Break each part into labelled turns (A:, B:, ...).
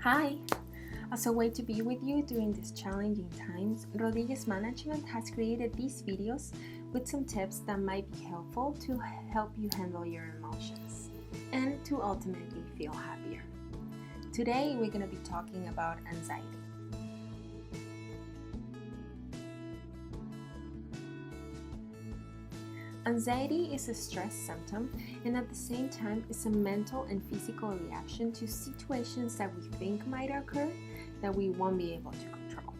A: Hi! As a way to be with you during these challenging times, Rodriguez Management has created these videos with some tips that might be helpful to help you handle your emotions and to ultimately feel happier. Today, we're going to be talking about anxiety. Anxiety is a stress symptom and at the same time is a mental and physical reaction to situations that we think might occur that we won't be able to control.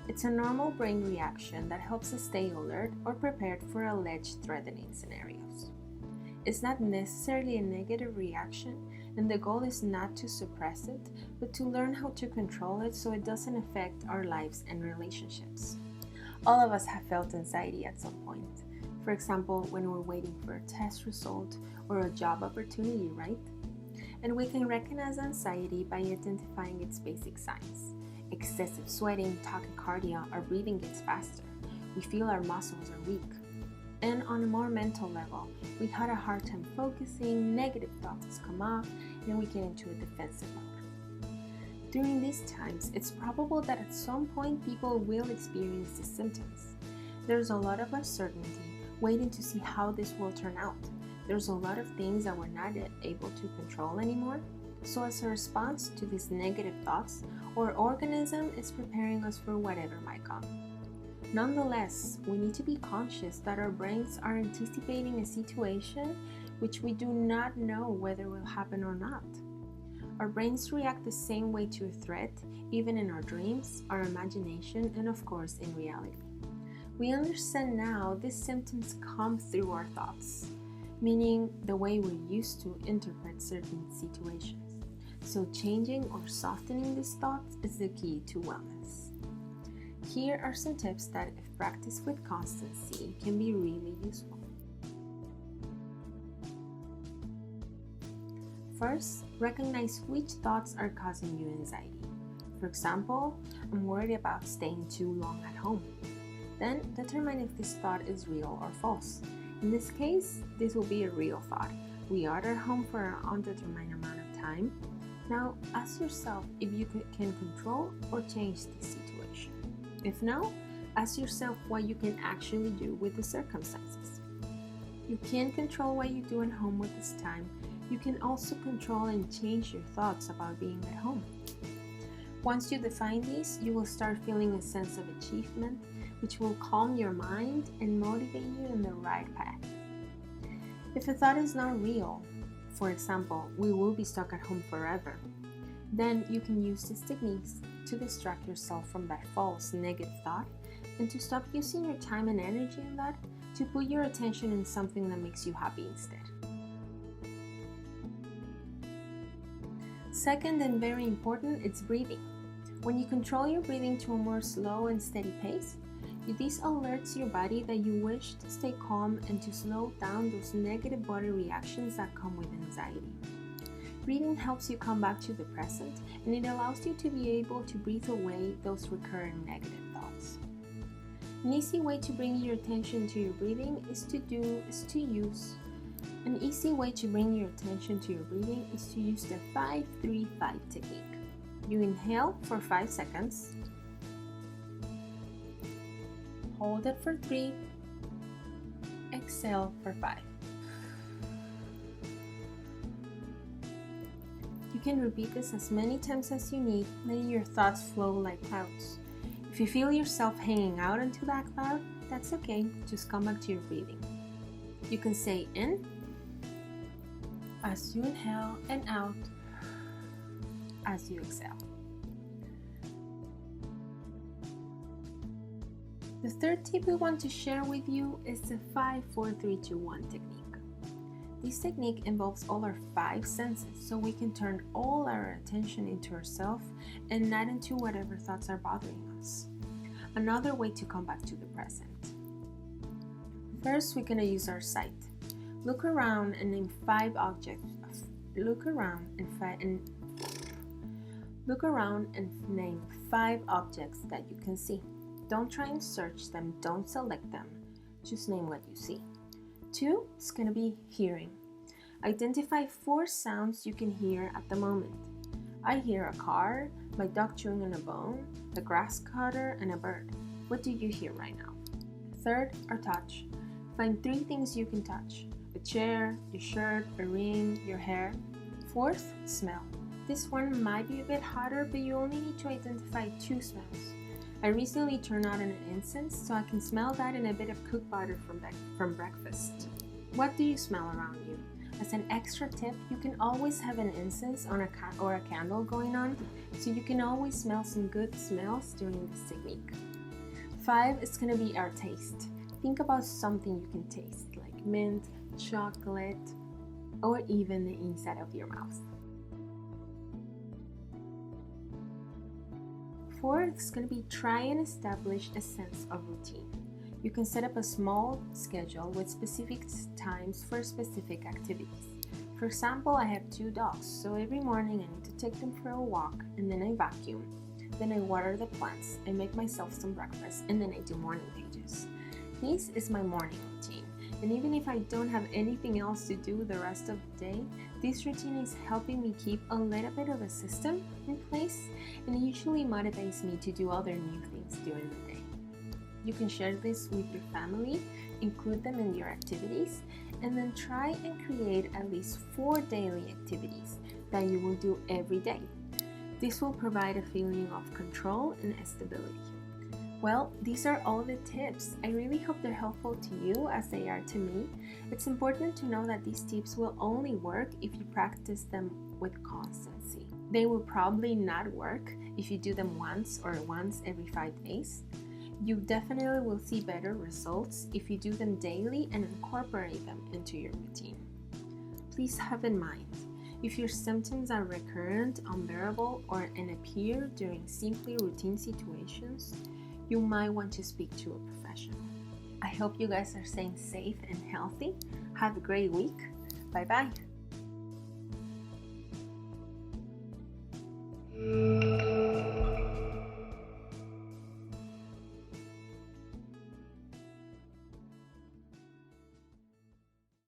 A: It's a normal brain reaction that helps us stay alert or prepared for alleged threatening scenarios. It's not necessarily a negative reaction, and the goal is not to suppress it, but to learn how to control it so it doesn't affect our lives and relationships. All of us have felt anxiety at some point. For example, when we're waiting for a test result or a job opportunity, right? And we can recognize anxiety by identifying its basic signs. Excessive sweating, tachycardia, our breathing gets faster. We feel our muscles are weak. And on a more mental level, we had a hard time focusing, negative thoughts come up, and we get into a defensive mode. During these times, it's probable that at some point people will experience these symptoms. There's a lot of uncertainty, waiting to see how this will turn out. There's a lot of things that we're not able to control anymore. So as a response to these negative thoughts, our organism is preparing us for whatever might come. Nonetheless, we need to be conscious that our brains are anticipating a situation which we do not know whether will happen or not. Our brains react the same way to a threat, even in our dreams, our imagination, and of course in reality. We understand now these symptoms come through our thoughts, meaning the way we used to interpret certain situations. So changing or softening these thoughts is the key to wellness. Here are some tips that, if practiced with constancy, can be really useful. First, recognize which thoughts are causing you anxiety. For example, I'm worried about staying too long at home. Then determine if this thought is real or false. In this case, this will be a real thought. We are at home for an undetermined amount of time. Now ask yourself if you can control or change this situation. If no, ask yourself what you can actually do with the circumstances. You can't control what you do at home with this time. You can also control and change your thoughts about being at home. Once you define these, you will start feeling a sense of achievement, which will calm your mind and motivate you in the right path. If a thought is not real, for example, we will be stuck at home forever, then you can use these techniques to distract yourself from that false negative thought and to stop using your time and energy on that to put your attention in something that makes you happy instead. Second, and very important, it's breathing. When you control your breathing to a more slow and steady pace, this alerts your body that you wish to stay calm and to slow down those negative body reactions that come with anxiety. Breathing helps you come back to the present, and it allows you to be able to breathe away those recurring negative thoughts. An easy way to bring your attention to your breathing is to use the 5-3-5 technique. You inhale for 5 seconds, hold it for 3, exhale for 5. You can repeat this as many times as you need, letting your thoughts flow like clouds. If you feel yourself hanging out into that cloud, that's okay, just come back to your breathing. You can say in as you inhale and out as you exhale. The third tip we want to share with you is the 5-4-3-2-1 technique. This technique involves all our 5 senses, so we can turn all our attention into ourselves and not into whatever thoughts are bothering us. Another way to come back to the present. First, we're going to use our sight. Look around and name 5 objects. Look around and name 5 objects that you can see. Don't try and search them, don't select them, just name what you see. 2 is going to be hearing. Identify 4 sounds you can hear at the moment. I hear a car, my dog chewing on a bone, a grass cutter, and a bird. What do you hear right now? Third are touch. Find 3 things you can touch: a chair, your shirt, a ring, your hair. Fourth, smell. This one might be a bit harder, but you only need to identify 2 smells. I recently turned on an incense so I can smell that and a bit of cooked butter from breakfast. What do you smell around you? As an extra tip, you can always have an incense or a candle going on, so you can always smell some good smells during this technique. 5 is going to be our taste. Think about something you can taste, like mint, chocolate, or even the inside of your mouth. 4 is going to be try and establish a sense of routine. You can set up a small schedule with specific times for specific activities. For example, I have 2 dogs, so every morning I need to take them for a walk, and then I vacuum. Then I water the plants, I make myself some breakfast, and then I do morning pages. This is my morning routine, and even if I don't have anything else to do the rest of the day, this routine is helping me keep a little bit of a system in place, and it usually motivates me to do other new things during the day. You can share this with your family, include them in your activities, and then try and create at least 4 daily activities that you will do every day. This will provide a feeling of control and stability. Well, these are all the tips. I really hope they're helpful to you as they are to me. It's important to know that these tips will only work if you practice them with constancy. They will probably not work if you do them once every 5 days. You definitely will see better results if you do them daily and incorporate them into your routine. Please have in mind, if your symptoms are recurrent, unbearable, and appear during simply routine situations, you might want to speak to a professional. I hope you guys are staying safe and healthy. Have a great week. Bye-bye.